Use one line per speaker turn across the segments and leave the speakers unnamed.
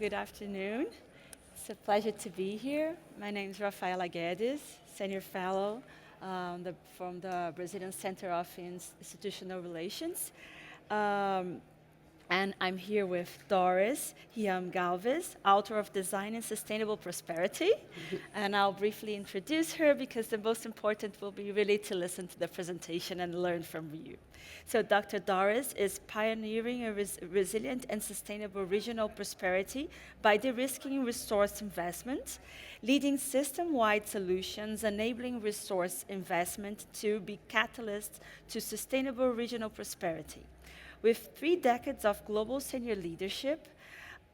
Good afternoon. It's a pleasure to be here. My name is Rafaela Guedes, Senior Fellow from the Brazilian Center of Institutional Relations. Um, and I'm here with Doris Hiam Galvez, author of Design and Sustainable Prosperity. And I'll briefly introduce her because the most important will be really to listen to the presentation and learn from you. So Dr. Doris is pioneering a resilient and sustainable regional prosperity by de-risking resource investment, leading system-wide solutions, enabling resource investment to be catalysts to sustainable regional prosperity. With 3 decades of global senior leadership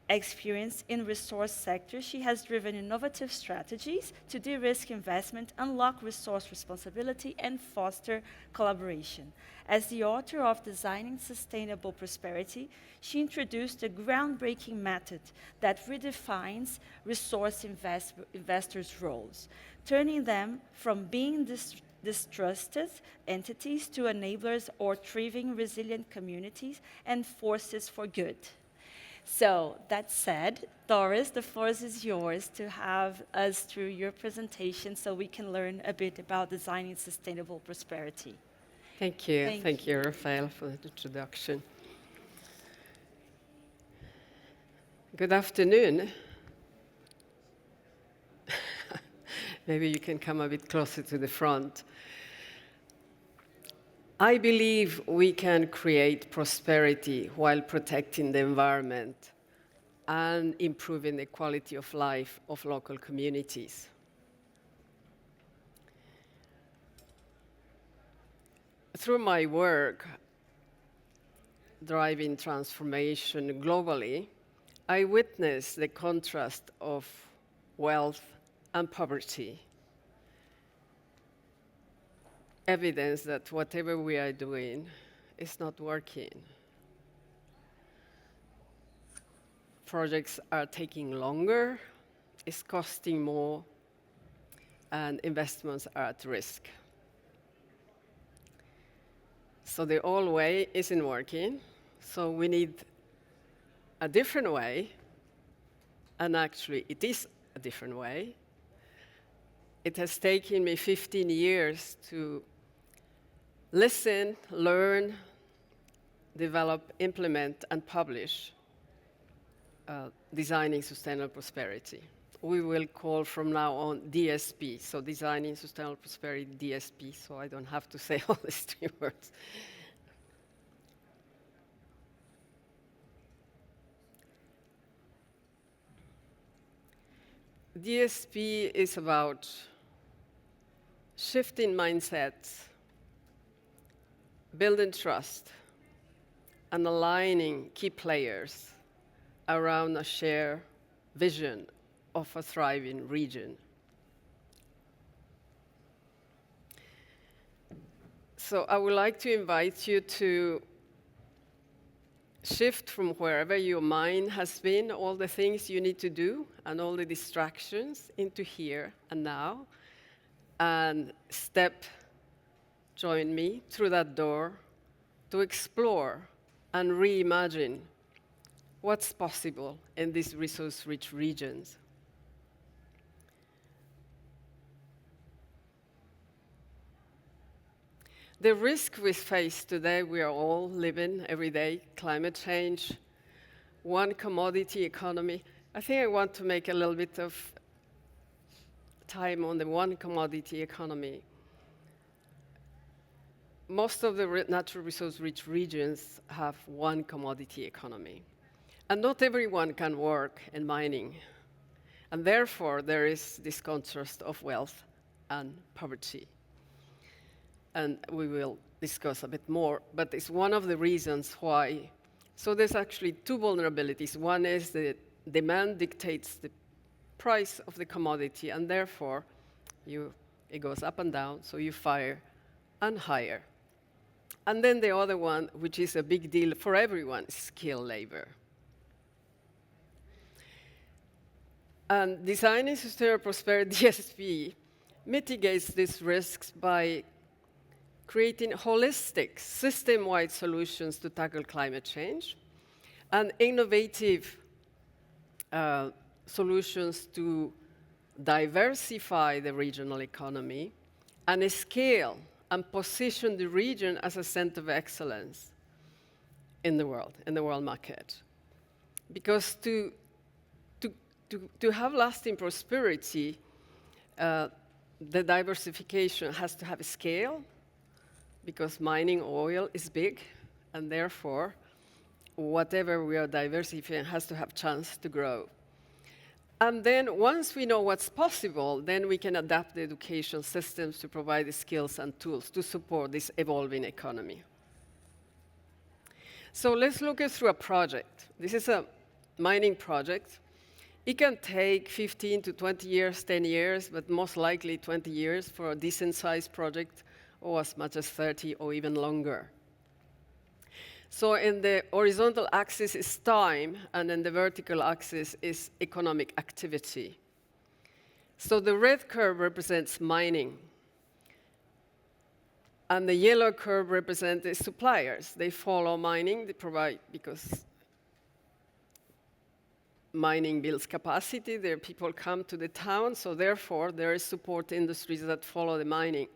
experience in resource sector, she has driven innovative strategies to de-risk investment, unlock resource responsibility, and foster collaboration. As the author of Designing Sustainable Prosperity, she introduced a groundbreaking method that redefines resource investors' roles, turning them from being distrusted entities to enablers or thriving resilient communities and forces for good. So that said, Doris, the floor is yours to have us through your presentation so we can learn a bit about designing sustainable prosperity.
Thank you. Thank you, Rafael, for the introduction. Good afternoon. Maybe you can come a bit closer to the front. I believe we can create prosperity while protecting the environment and improving the quality of life of local communities. Through my work driving transformation globally, I witnessed the contrast of wealth and poverty. Evidence that whatever we are doing is not working. Projects are taking longer, it's costing more, and investments are at risk. So the old way isn't working, so we need a different way, and actually it is a different way. It has taken me 15 years to listen, learn, develop, implement, and publish Designing Sustainable Prosperity. We will call from now on DSP, so Designing Sustainable Prosperity, DSP, so I don't have to say all these 3 words. DSP is about shifting mindsets, building trust, and aligning key players around a shared vision of a thriving region. So I would like to invite you to shift from wherever your mind has been, all the things you need to do and all the distractions, into here and now, and join me through that door to explore and reimagine what's possible in these resource-rich regions. The risk we face today, we are all living every day, climate change, one commodity economy. I think I want to make a little bit of time on the one commodity economy. Most of the natural resource-rich regions have one commodity economy. And not everyone can work in mining. And therefore, there is this contrast of wealth and poverty. And we will discuss a bit more, but it's one of the reasons why. So there's actually 2 vulnerabilities. One is that demand dictates the price of the commodity, and therefore, it goes up and down, so you fire and hire. And then the other one, which is a big deal for everyone, is skilled labor. And Designing Sustainable Prosperity, DSP, mitigates these risks by creating holistic, system-wide solutions to tackle climate change and innovative solutions to diversify the regional economy and scale and position the region as a center of excellence in the world market. Because to have lasting prosperity, the diversification has to have a scale, because mining oil is big, and therefore, whatever we are diversifying has to have chance to grow. And then once we know what's possible, then we can adapt the education systems to provide the skills and tools to support this evolving economy. So let's look at through a project. This is a mining project. It can take 15 to 20 years, 10 years, but most likely 20 years for a decent-sized project, or as much as 30 or even longer. So in the horizontal axis is time, and in the vertical axis is economic activity. So the red curve represents mining, and the yellow curve represents the suppliers. They follow mining, they provide, because mining builds capacity, there people come to the town, so therefore there is support industries that follow the mining.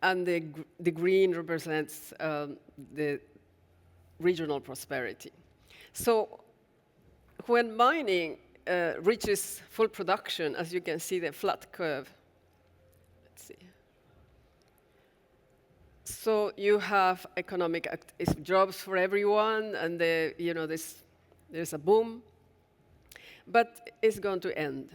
And the green represents the regional prosperity. So when mining reaches full production, as you can see the flat curve, let's see. So you have economic jobs for everyone, and there's a boom, but it's going to end.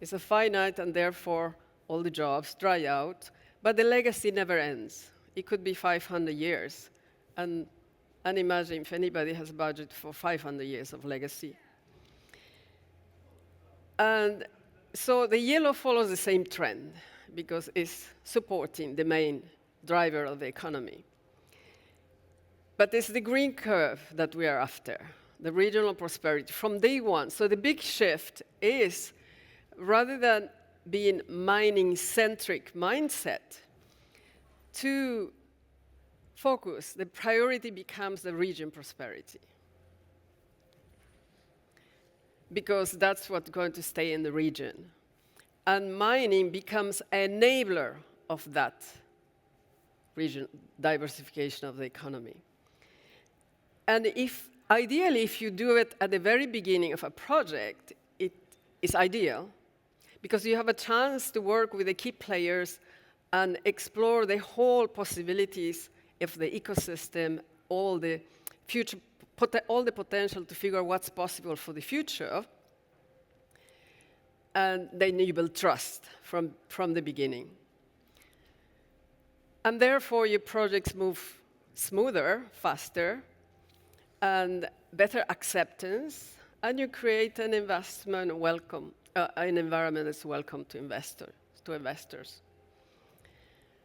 It's a finite, and therefore all the jobs dry out, but the legacy never ends. It could be 500 years, and imagine if anybody has a budget for 500 years of legacy. And so the yellow follows the same trend, because it's supporting the main driver of the economy. But it's the green curve that we are after, the regional prosperity from day one. So the big shift is, rather than being mining-centric mindset, to focus, the priority becomes the region prosperity. Because that's what's going to stay in the region. And mining becomes an enabler of that region diversification of the economy. And ideally, if you do it at the very beginning of a project, it is ideal, because you have a chance to work with the key players and explore the whole possibilities of the ecosystem, all the potential to figure what's possible for the future, and then you build trust from the beginning. And therefore, your projects move smoother, faster, and better acceptance, and you create an investment welcome, an environment that's welcome to investors.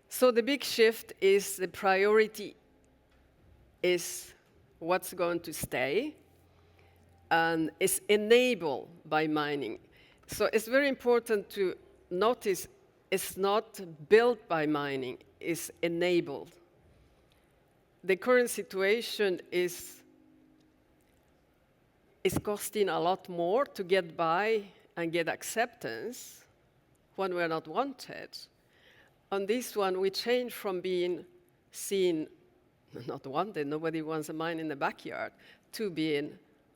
So the big shift is the priority is what's going to stay, and is enabled by mining. So it's very important to notice it's not built by mining, it's enabled. The current situation is costing a lot more to get by and get acceptance when we're not wanted. On this one, we change from being seen not wanted, nobody wants a mine in the backyard, to being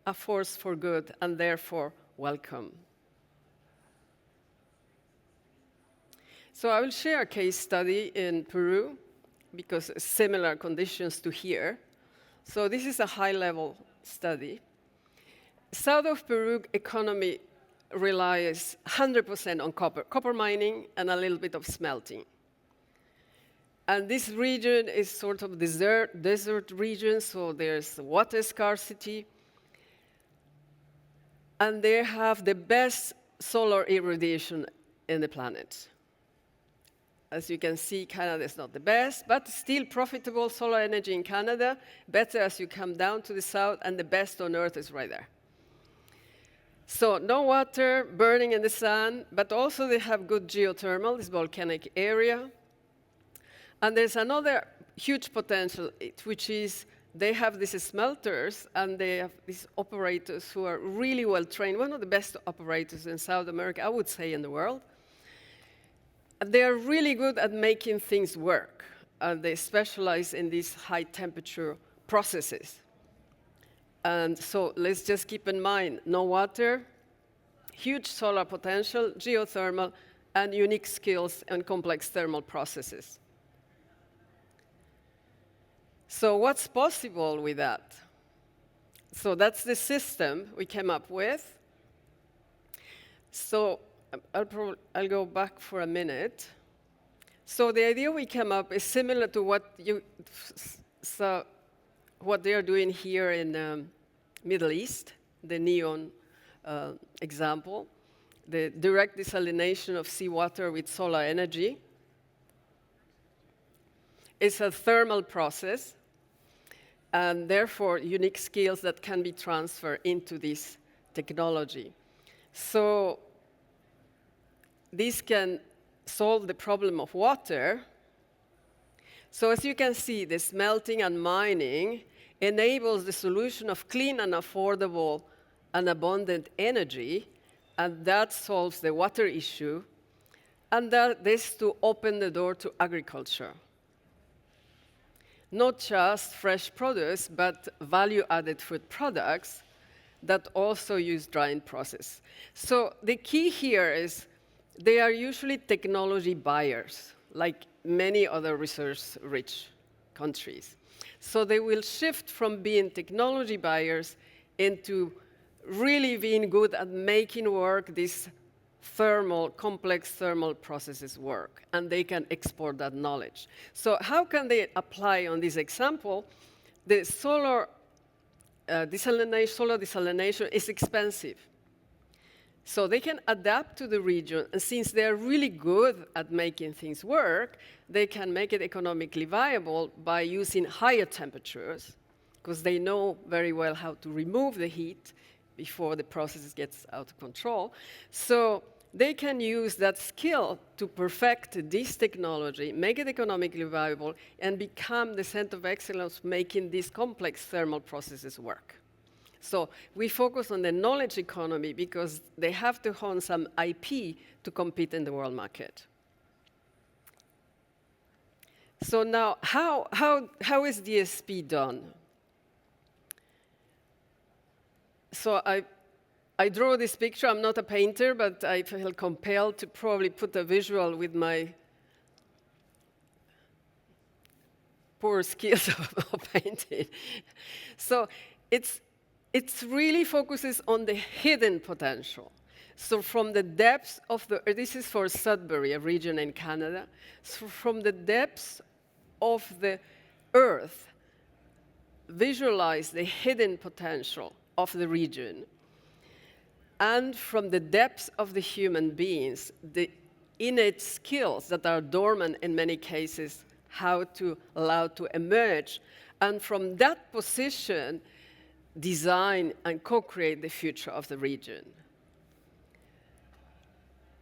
a force for good and therefore welcome. So I will share a case study in Peru, because similar conditions to here. So this is a high-level study. South of Peru economy relies 100% on copper mining and a little bit of smelting. And this region is sort of desert region, so there's water scarcity. And they have the best solar irradiation in the planet. As you can see, Canada is not the best, but still profitable solar energy in Canada, better as you come down to the south, and the best on Earth is right there. So no water, burning in the sun, but also they have good geothermal, this volcanic area. And there's another huge potential, which is they have these smelters, and they have these operators who are really well trained, one of the best operators in South America, I would say, in the world. They are really good at making things work. They specialize in these high temperature processes. And so let's just keep in mind, no water, huge solar potential, geothermal, and unique skills and complex thermal processes. So what's possible with that? So that's the system we came up with. So I'll go back for a minute. So the idea we came up is similar to what they are doing here in Middle East, the NEON example, the direct desalination of seawater with solar energy. It's a thermal process, and therefore unique skills that can be transferred into this technology. So this can solve the problem of water. So as you can see, the smelting and mining enables the solution of clean and affordable and abundant energy, and that solves the water issue, and this to open the door to agriculture. Not just fresh produce, but value-added food products that also use drying process. So the key here is they are usually technology buyers, like many other resource-rich countries. So they will shift from being technology buyers into really being good at making work these complex thermal processes work, and they can export that knowledge. So how can they apply on this example? The solar desalination is expensive. So they can adapt to the region, and since they're really good at making things work, they can make it economically viable by using higher temperatures, because they know very well how to remove the heat before the process gets out of control. So they can use that skill to perfect this technology, make it economically viable, and become the center of excellence making these complex thermal processes work. So we focus on the knowledge economy because they have to hone some IP to compete in the world market. So now, how is DSP done? So I draw this picture. I'm not a painter, but I feel compelled to probably put a visual with my poor skills of painting. So it really focuses on the hidden potential. So from the depths of this is for Sudbury, a region in Canada. So from the depths of the earth, visualize the hidden potential of the region. And from the depths of the human beings, the innate skills that are dormant in many cases, how to allow to emerge. And from that position, design and co-create the future of the region.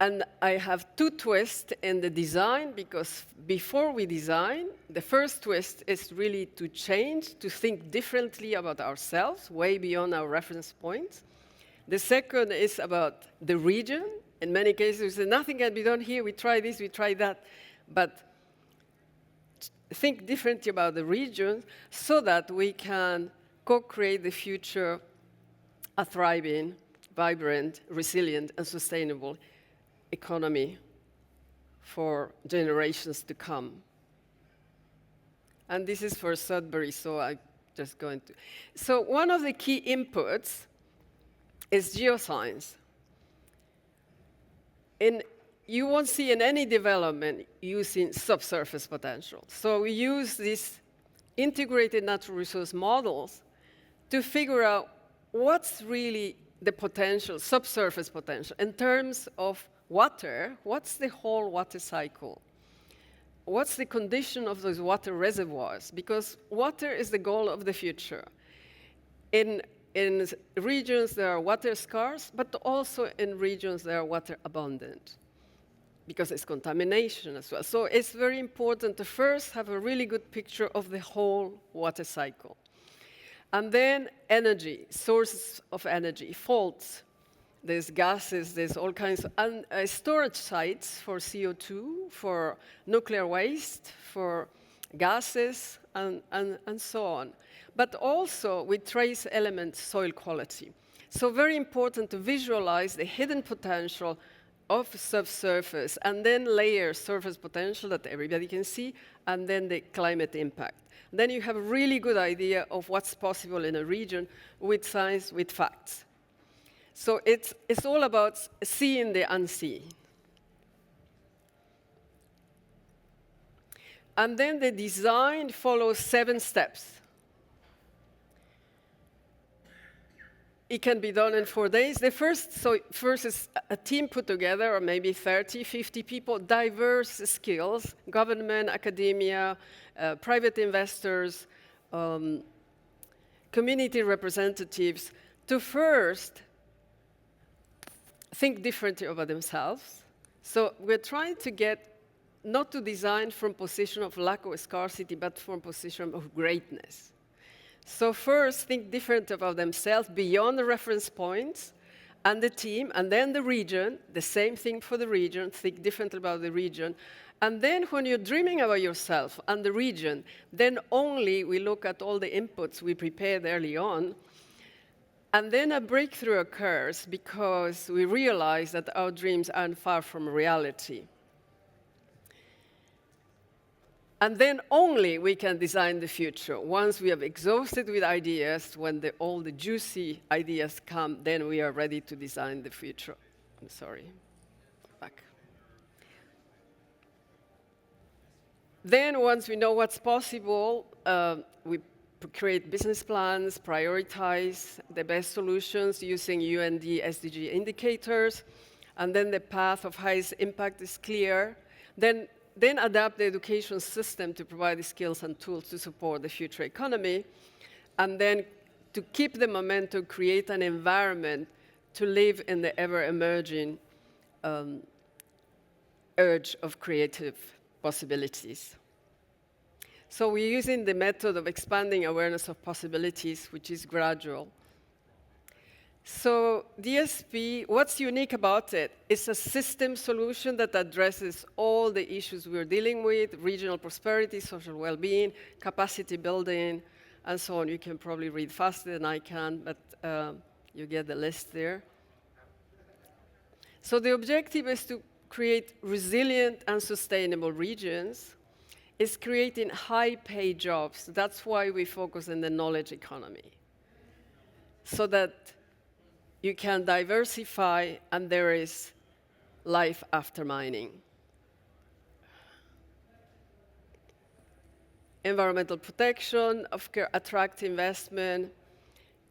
And I have two twists in the design, because before we design, the first twist is really to change, to think differently about ourselves, way beyond our reference points. The second is about the region. In many cases, we say, nothing can be done here, we try this, we try that. But think differently about the region so that we can co-create the future, a thriving, vibrant, resilient, and sustainable economy for generations to come. And this is for Sudbury, so I'm just going to. So one of the key inputs is geoscience. You won't see in any development using subsurface potential. So we use these integrated natural resource models to figure out what's really the potential, subsurface potential, in terms of water. What's the whole water cycle? What's the condition of those water reservoirs? Because water is the goal of the future. In regions that are water scarce, but also in regions that are water abundant, because it's contamination as well. So it's very important to first have a really good picture of the whole water cycle. And then energy, sources of energy, faults. There's gases, there's all kinds of storage sites for CO2, for nuclear waste, for gases, and so on. But also with trace elements, soil quality. So very important to visualize the hidden potential of subsurface, and then layer surface potential that everybody can see, and then the climate impact. Then you have a really good idea of what's possible in a region with science, with facts. So it's all about seeing the unseen. And then the design follows 7 steps. It can be done in 4 days. First is a team put together, or maybe 30, 50 people, diverse skills, government, academia, private investors, community representatives, to first think differently about themselves. So we're trying to get not to design from position of lack of scarcity, but from position of greatness. So first, think different about themselves beyond the reference points and the team, and then the region, the same thing for the region, think different about the region. And then when you're dreaming about yourself and the region, then only we look at all the inputs we prepared early on. And then a breakthrough occurs because we realize that our dreams aren't far from reality. And then only we can design the future. Once we have exhausted with ideas, when all the juicy ideas come, then we are ready to design the future. I'm sorry. Back. Then once we know what's possible, we create business plans, prioritize the best solutions using UND SDG indicators, and then the path of highest impact is clear. Then adapt the education system to provide the skills and tools to support the future economy, and then to keep the momentum, create an environment to live in the ever-emerging urge of creative possibilities. So we're using the method of expanding awareness of possibilities, which is gradual. So DSP, what's unique about it? It's a system solution that addresses all the issues we're dealing with: regional prosperity, social well-being, capacity building, and so on. You can probably read faster than I can, but you get the list there. So the objective is to create resilient and sustainable regions. It's creating high-paid jobs. That's why we focus on the knowledge economy, so that you can diversify, and there is life after mining. Environmental protection, attract investment,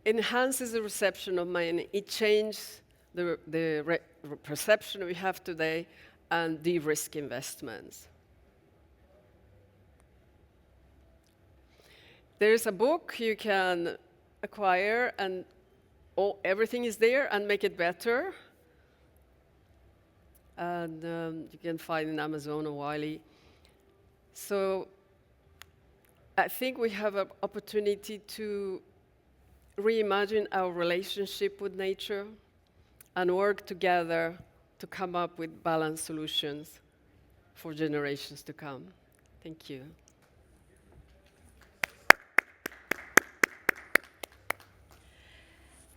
enhances the reception of mining. It changes the perception we have today, and de-risk investments. There is a book you can acquire, and everything is there, and make it better. And you can find in Amazon or Wiley. So I think we have an opportunity to reimagine our relationship with nature and work together to come up with balanced solutions for generations to come. Thank you.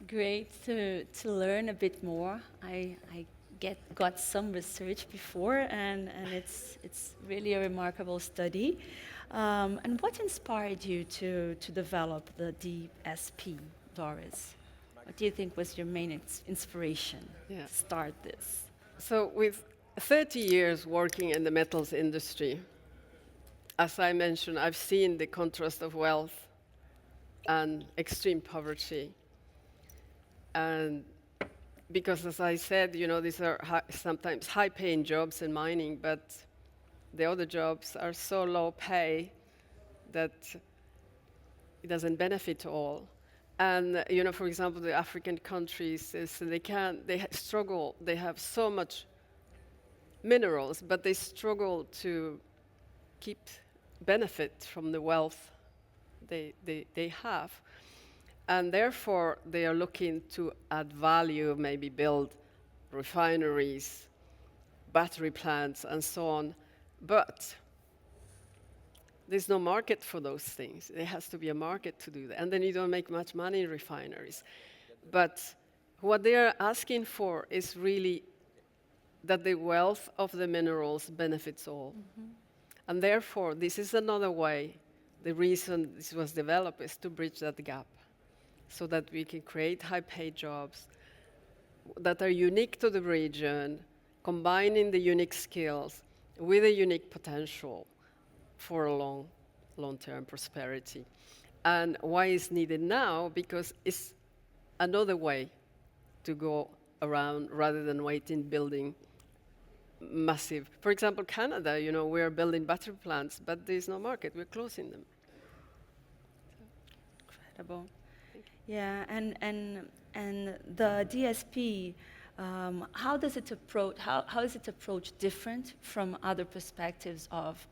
Great to learn a bit more. I got some research before, and it's really a remarkable study. And what inspired you to develop the DSP, Doris? What do you think was your main inspiration to start this?
So with 30 years working in the metals industry, as I mentioned, I've seen the contrast of wealth and extreme poverty. And because, as I said, these are sometimes high-paying jobs in mining, but the other jobs are so low pay that it doesn't benefit all. And for example, the African countries, they struggle. They have so much minerals, but they struggle to keep benefit from the wealth they have. And therefore, they are looking to add value, maybe build refineries, battery plants, and so on. But there's no market for those things. There has to be a market to do that. And then you don't make much money in refineries. But what they are asking for is really that the wealth of the minerals benefits all. And therefore, this is another way. The reason this was developed is to bridge that gap so that we can create high-paid jobs that are unique to the region, combining the unique skills with a unique potential for a long-term prosperity. And why it's needed now? Because it's another way to go around rather than waiting, building massive. For example, Canada, we're building battery plants, but there's no market. We're closing them.
Incredible. Yeah, and the DSP, how does it approach? How is it approach different from other perspectives of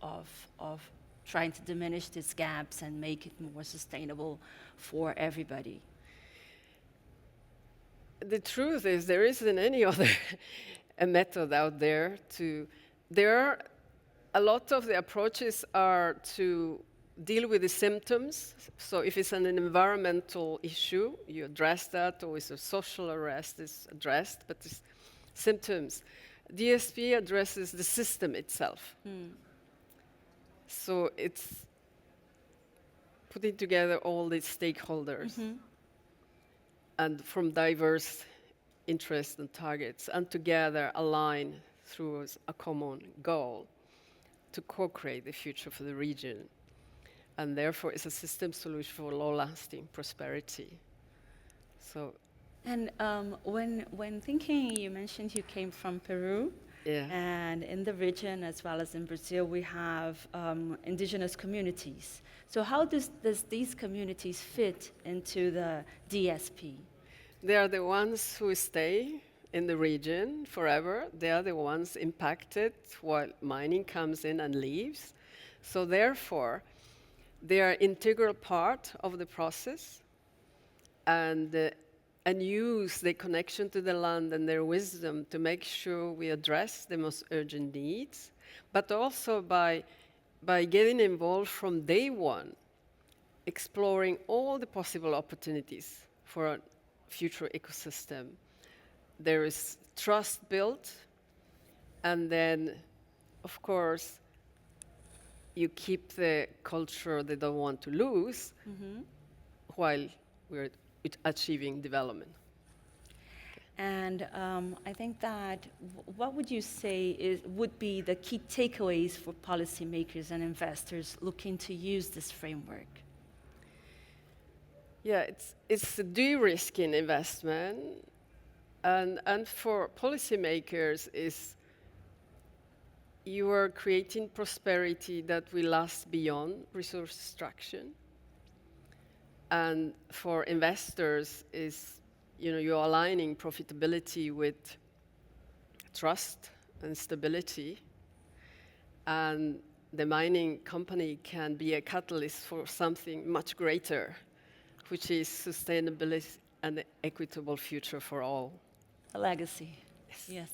trying to diminish these gaps and make it more sustainable for everybody?
The truth is, there isn't any other a method out there there are a lot of the approaches are to deal with the symptoms. So if it's an environmental issue, you address that, or it's a social arrest, it's addressed, but it's symptoms. DSP addresses the system itself. So it's putting together all the stakeholders and from diverse interests and targets, and together align through a common goal to co-create the future for the region. And therefore, it's a system solution for long-lasting prosperity. So,
and when thinking, you mentioned you came from Peru.
yeah.
And in the region, as well as in Brazil, we have indigenous communities. So how does these communities fit into the DSP?
They are the ones who stay in the region forever. They are the ones impacted while mining comes in and leaves. So therefore, they are an integral part of the process and use the connection to the land and their wisdom to make sure we address the most urgent needs, but also by getting involved from day one, exploring all the possible opportunities for a future ecosystem. There is trust built, and then, of course, you keep the culture they don't want to lose while we're achieving development.
And I think that what would you say would be the key takeaways for policymakers and investors looking to use this framework?
Yeah, it's a de-risking investment, and for policymakers is you are creating prosperity that will last beyond resource extraction. And for investors is, you're aligning profitability with trust and stability. And the mining company can be a catalyst for something much greater, which is sustainability and equitable future for all.
A legacy. Yes.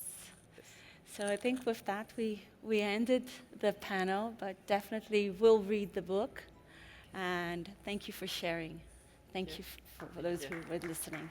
So I think with that, we ended the panel, but definitely will read the book. And thank you for sharing. Thank you for those who were listening.